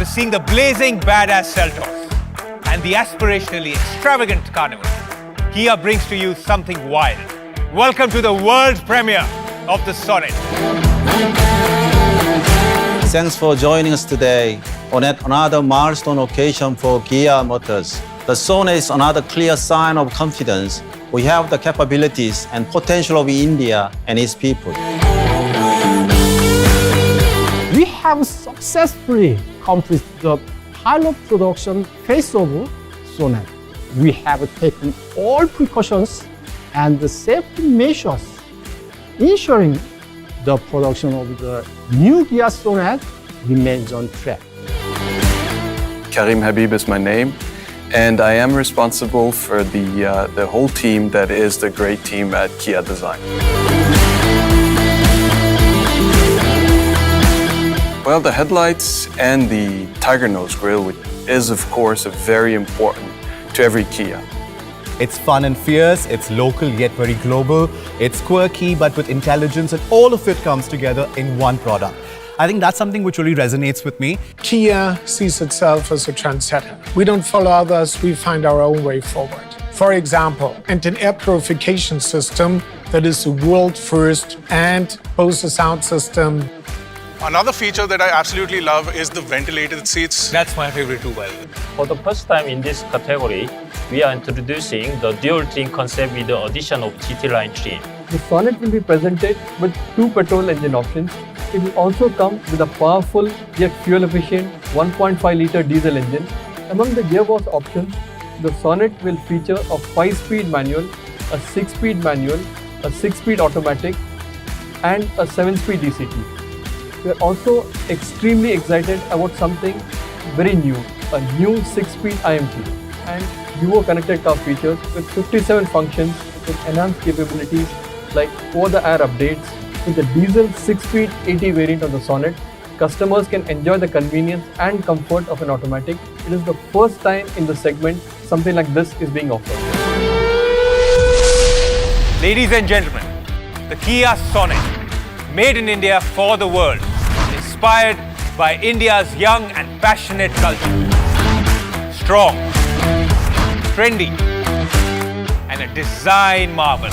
After seeing the blazing badass Seltos and the aspirationally extravagant Carnival, Kia brings to you something wild. Welcome to the world premiere of the Sonet. Thanks for joining us today on yet another milestone occasion for Kia Motors. The Sonet is another clear sign of confidence. We have the capabilities and potential of India and its people. We have successfully completed the pilot production phase of Sonet. We have taken all precautions and the safety measures, ensuring the production of the new Kia Sonet remains on track. Karim Habib is my name, and I am responsible for the whole team that is the great team at Kia Design. Well, the headlights and the Tiger Nose grille is, of course, very important to every Kia. It's fun and fierce, it's local yet very global, it's quirky but with intelligence, and all of it comes together in one product. I think that's something which really resonates with me. Kia sees itself as a trendsetter. We don't follow others, we find our own way forward. For example, an air purification system that is the world first and boasts a sound system. Another feature that I absolutely love is the ventilated seats. That's my favorite too, by the way. For the first time in this category, we are introducing the dual trim concept with the addition of GT line trim. The Sonet will be presented with two petrol engine options. It will also come with a powerful yet fuel-efficient 1.5-litre diesel engine. Among the gearbox options, the Sonet will feature a 5-speed manual, a 6-speed manual, a 6-speed automatic, and a 7-speed DCT. We are also extremely excited about something very new, a new 6-speed IMT and Duo connected car features with 57 functions with enhanced capabilities like over-the-air updates. With the diesel 6-speed 80 variant of the Sonet, customers can enjoy the convenience and comfort of an automatic. It is the first time in the segment something like this is being offered. Ladies and gentlemen, the Kia Sonet, made in India for the world, inspired by India's young and passionate culture. Strong, trendy, and a design marvel.